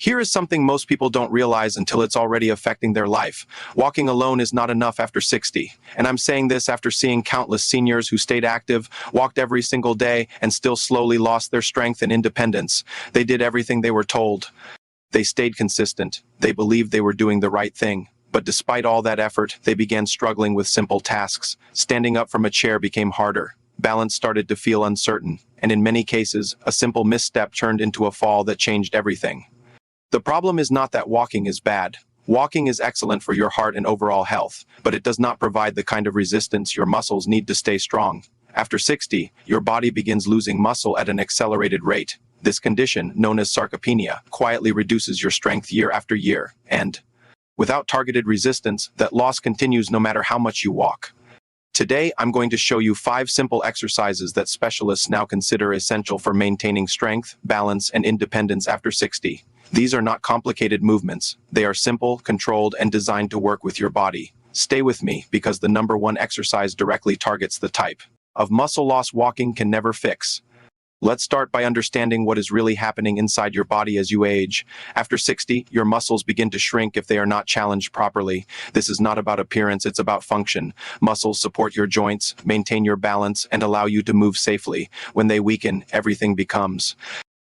Here is something most people don't realize until it's already affecting their life. Walking alone is not enough after 60. And I'm saying this after seeing countless seniors who stayed active, walked every single day, and still slowly lost their strength and independence. They did everything they were told. They stayed consistent. They believed they were doing the right thing. But despite all that effort, they began struggling with simple tasks. Standing up from a chair became harder. Balance started to feel uncertain. And in many cases, a simple misstep turned into a fall that changed everything. The problem is not that walking is bad. Walking is excellent for your heart and overall health, but it does not provide the kind of resistance your muscles need to stay strong. After 60, your body begins losing muscle at an accelerated rate. This condition, known as sarcopenia, quietly reduces your strength year after year, and without targeted resistance, that loss continues no matter how much you walk. Today, I'm going to show you 5 simple exercises that specialists now consider essential for maintaining strength, balance, and independence after 60. These are not complicated movements. They are simple, controlled, and designed to work with your body. Stay with me, because the number 1 exercise directly targets the type of muscle loss walking can never fix. Let's start by understanding what is really happening inside your body as you age. After 60, your muscles begin to shrink if they are not challenged properly. This is not about appearance, it's about function. Muscles support your joints, maintain your balance, and allow you to move safely. When they weaken, everything becomes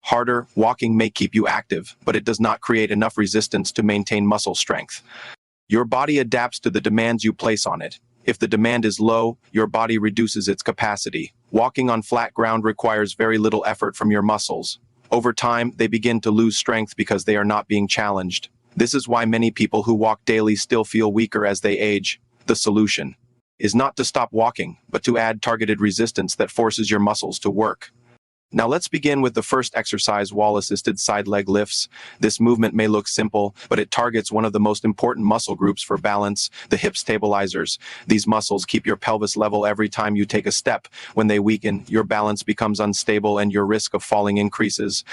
harder. Walking may keep you active, but it does not create enough resistance to maintain muscle strength. Your body adapts to the demands you place on it. If the demand is low, your body reduces its capacity. Walking on flat ground requires very little effort from your muscles. Over time, they begin to lose strength because they are not being challenged. This is why many people who walk daily still feel weaker as they age. The solution is not to stop walking, but to add targeted resistance that forces your muscles to work. Now let's begin with the first exercise, wall-assisted side leg lifts. This movement may look simple, but it targets one of the most important muscle groups for balance, the hip stabilizers. These muscles keep your pelvis level every time you take a step. When they weaken, your balance becomes unstable and your risk of falling increases.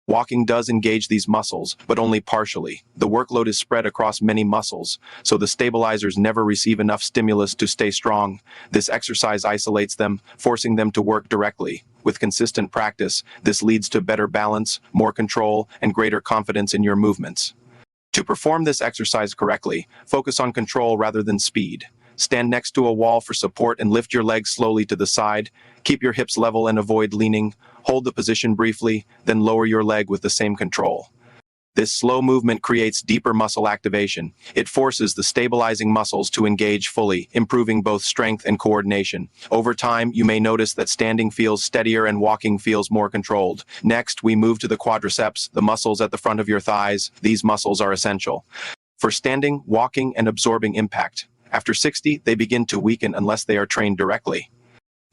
Walking does engage these muscles, but only partially. The workload is spread across many muscles, so the stabilizers never receive enough stimulus to stay strong. This exercise isolates them, forcing them to work directly. With consistent practice, this leads to better balance, more control, and greater confidence in your movements. To perform this exercise correctly, focus on control rather than speed. Stand next to a wall for support and lift your legs slowly to the side. Keep your hips level and avoid leaning. Hold the position briefly, then lower your leg with the same control. This slow movement creates deeper muscle activation. It forces the stabilizing muscles to engage fully, improving both strength and coordination. Over time, you may notice that standing feels steadier and walking feels more controlled. Next, we move to the quadriceps, the muscles at the front of your thighs. These muscles are essential for standing, walking, and absorbing impact. After 60, they begin to weaken unless they are trained directly.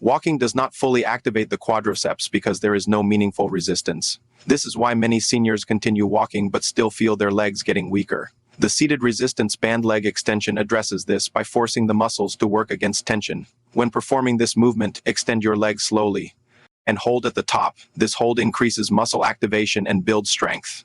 Walking does not fully activate the quadriceps because there is no meaningful resistance. This is why many seniors continue walking but still feel their legs getting weaker. The seated resistance band leg extension addresses this by forcing the muscles to work against tension. When performing this movement, extend your legs slowly and hold at the top. This hold increases muscle activation and builds strength.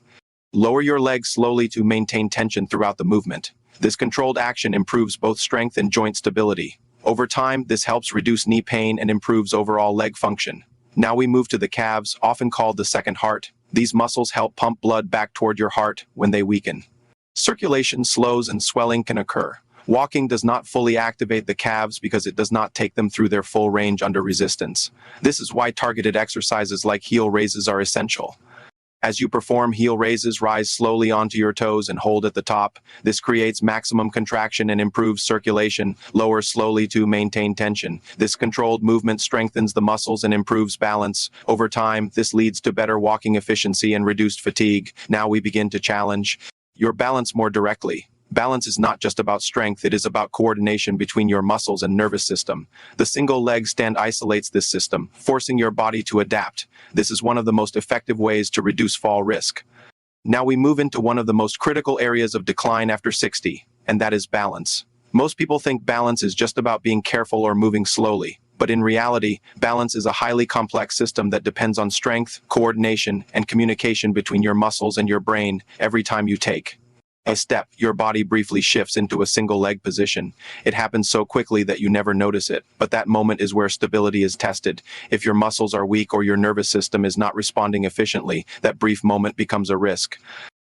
Lower your legs slowly to maintain tension throughout the movement. This controlled action improves both strength and joint stability. Over time, this helps reduce knee pain and improves overall leg function. Now we move to the calves, often called the second heart. These muscles help pump blood back toward your heart when they weaken. Circulation slows and swelling can occur. Walking does not fully activate the calves because it does not take them through their full range under resistance. This is why targeted exercises like heel raises are essential. As you perform heel raises, rise slowly onto your toes and hold at the top. This creates maximum contraction and improves circulation. Lower slowly to maintain tension. This controlled movement strengthens the muscles and improves balance. Over time, this leads to better walking efficiency and reduced fatigue. Now we begin to challenge your balance more directly. Balance is not just about strength, it is about coordination between your muscles and nervous system. The single leg stand isolates this system, forcing your body to adapt. This is one of the most effective ways to reduce fall risk. Now we move into one of the most critical areas of decline after 60, and that is balance. Most people think balance is just about being careful or moving slowly, but in reality, balance is a highly complex system that depends on strength, coordination, and communication between your muscles and your brain every time you take a step. Your body briefly shifts into a single leg position. It happens so quickly that you never notice it, but that moment is where stability is tested. If your muscles are weak or your nervous system is not responding efficiently, that brief moment becomes a risk.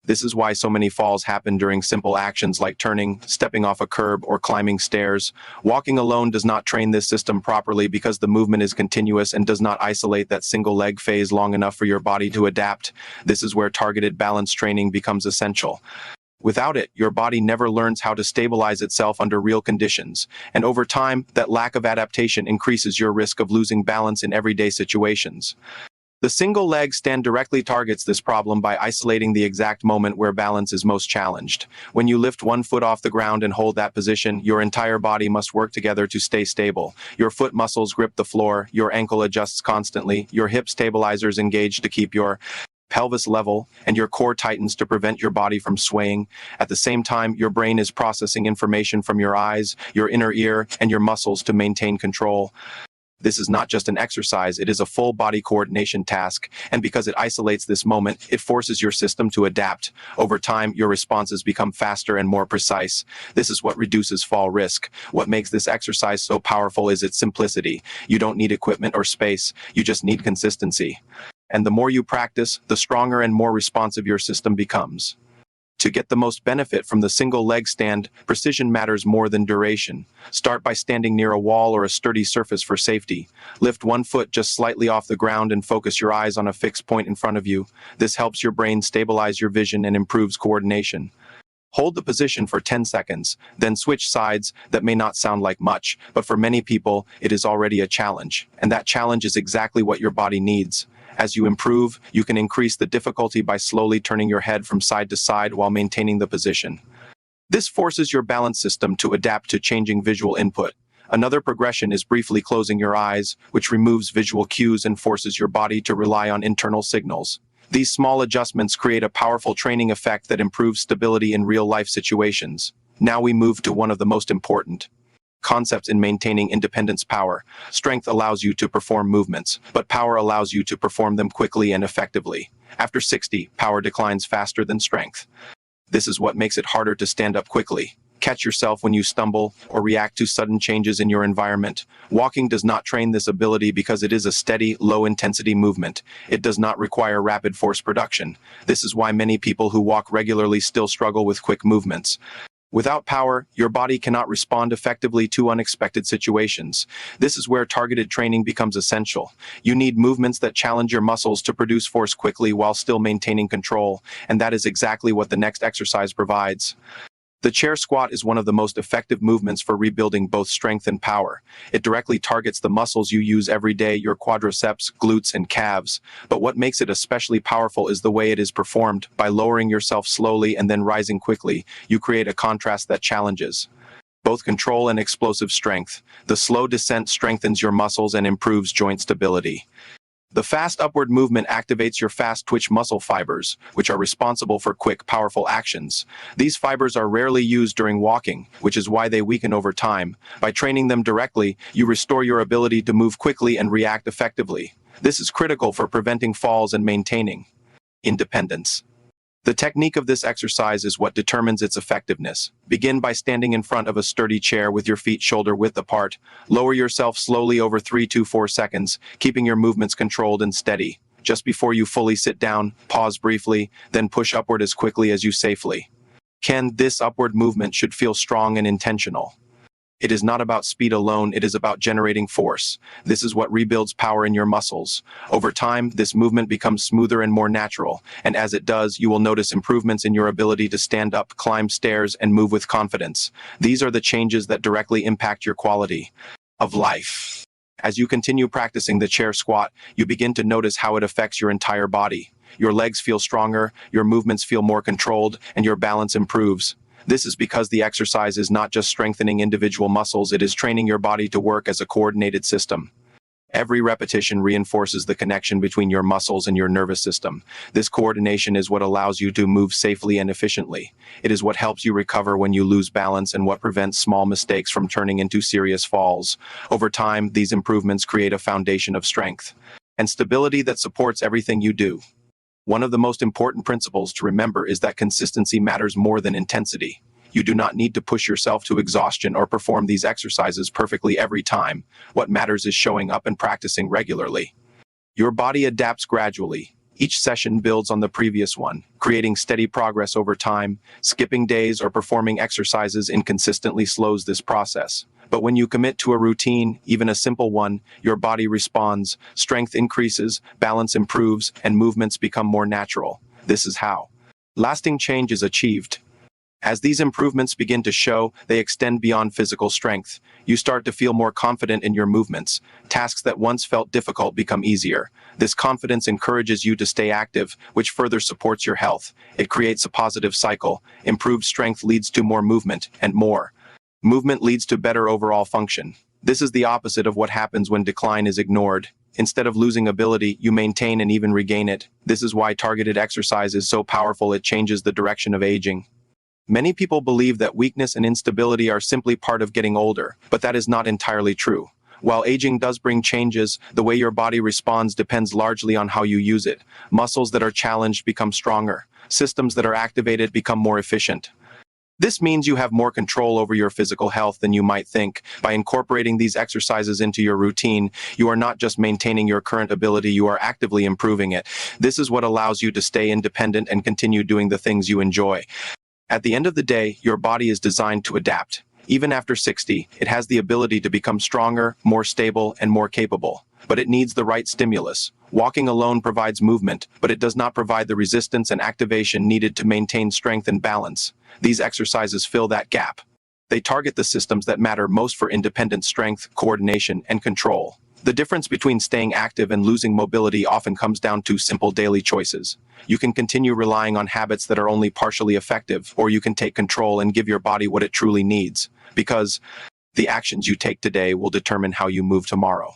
This is why so many falls happen during simple actions like turning, stepping off a curb, or climbing stairs. Walking alone does not train this system properly because the movement is continuous and does not isolate that single leg phase long enough for your body to adapt. This is where targeted balance training becomes essential. Without it, your body never learns how to stabilize itself under real conditions, and over time, that lack of adaptation increases your risk of losing balance in everyday situations. The single leg stand directly targets this problem by isolating the exact moment where balance is most challenged. When you lift one foot off the ground and hold that position, your entire body must work together to stay stable. Your foot muscles grip the floor, your ankle adjusts constantly, your hip stabilizers engage to keep your pelvis level, and your core tightens to prevent your body from swaying. At the same time, your brain is processing information from your eyes, your inner ear, and your muscles to maintain control. This is not just an exercise, it is a full body coordination task, and because it isolates this moment, it forces your system to adapt. Over time, your responses become faster and more precise. This is what reduces fall risk. What makes this exercise so powerful is its simplicity. You don't need equipment or space, you just need consistency. And the more you practice, the stronger and more responsive your system becomes. To get the most benefit from the single leg stand, precision matters more than duration. Start by standing near a wall or a sturdy surface for safety. Lift one foot just slightly off the ground and focus your eyes on a fixed point in front of you. This helps your brain stabilize your vision and improves coordination. Hold the position for 10 seconds, then switch sides. That may not sound like much, but for many people, it is already a challenge. And that challenge is exactly what your body needs. As you improve, you can increase the difficulty by slowly turning your head from side to side while maintaining the position. This forces your balance system to adapt to changing visual input. Another progression is briefly closing your eyes, which removes visual cues and forces your body to rely on internal signals. These small adjustments create a powerful training effect that improves stability in real-life situations. Now we move to one of the most important concepts in maintaining independence: power. Strength allows you to perform movements, but power allows you to perform them quickly and effectively. After 60, power declines faster than strength. This is what makes it harder to stand up quickly, catch yourself when you stumble, or react to sudden changes in your environment. Walking does not train this ability because it is a steady, low-intensity movement. It does not require rapid force production. This is why many people who walk regularly still struggle with quick movements. Without power, your body cannot respond effectively to unexpected situations. This is where targeted training becomes essential. You need movements that challenge your muscles to produce force quickly while still maintaining control, and that is exactly what the next exercise provides. The chair squat is one of the most effective movements for rebuilding both strength and power. It directly targets the muscles you use every day, your quadriceps, glutes, and calves. But what makes it especially powerful is the way it is performed. By lowering yourself slowly and then rising quickly, you create a contrast that challenges both control and explosive strength. The slow descent strengthens your muscles and improves joint stability. The fast upward movement activates your fast twitch muscle fibers, which are responsible for quick, powerful actions. These fibers are rarely used during walking, which is why they weaken over time. By training them directly, you restore your ability to move quickly and react effectively. This is critical for preventing falls and maintaining independence. The technique of this exercise is what determines its effectiveness. Begin by standing in front of a sturdy chair with your feet shoulder-width apart. Lower yourself slowly over 3 to 4 seconds, keeping your movements controlled and steady. Just before you fully sit down, pause briefly, then push upward as quickly as you safely can. This upward movement should feel strong and intentional. It is not about speed alone, it is about generating force. This is what rebuilds power in your muscles. Over time, this movement becomes smoother and more natural, and as it does, you will notice improvements in your ability to stand up, climb stairs, and move with confidence. These are the changes that directly impact your quality of life. As you continue practicing the chair squat, you begin to notice how it affects your entire body. Your legs feel stronger, your movements feel more controlled, and your balance improves. This is because the exercise is not just strengthening individual muscles, it is training your body to work as a coordinated system. Every repetition reinforces the connection between your muscles and your nervous system. This coordination is what allows you to move safely and efficiently. It is what helps you recover when you lose balance and what prevents small mistakes from turning into serious falls. Over time, these improvements create a foundation of strength and stability that supports everything you do. One of the most important principles to remember is that consistency matters more than intensity. You do not need to push yourself to exhaustion or perform these exercises perfectly every time. What matters is showing up and practicing regularly. Your body adapts gradually. Each session builds on the previous one, creating steady progress over time. Skipping days or performing exercises inconsistently slows this process. But when you commit to a routine, even a simple one, your body responds, strength increases, balance improves, and movements become more natural. This is how lasting change is achieved. As these improvements begin to show, they extend beyond physical strength. You start to feel more confident in your movements. Tasks that once felt difficult become easier. This confidence encourages you to stay active, which further supports your health. It creates a positive cycle. Improved strength leads to more movement, and more movement leads to better overall function. This is the opposite of what happens when decline is ignored. Instead of losing ability, you maintain and even regain it. This is why targeted exercise is so powerful. It changes the direction of aging. Many people believe that weakness and instability are simply part of getting older, but that is not entirely true. While aging does bring changes, the way your body responds depends largely on how you use it. Muscles that are challenged become stronger. Systems that are activated become more efficient. This means you have more control over your physical health than you might think. By incorporating these exercises into your routine, you are not just maintaining your current ability, you are actively improving it. This is what allows you to stay independent and continue doing the things you enjoy. At the end of the day, your body is designed to adapt. Even after 60, it has the ability to become stronger, more stable, and more capable. But it needs the right stimulus. Walking alone provides movement, but it does not provide the resistance and activation needed to maintain strength and balance. These exercises fill that gap. They target the systems that matter most for independent strength, coordination, and control. The difference between staying active and losing mobility often comes down to simple daily choices. You can continue relying on habits that are only partially effective, or you can take control and give your body what it truly needs. Because the actions you take today will determine how you move tomorrow.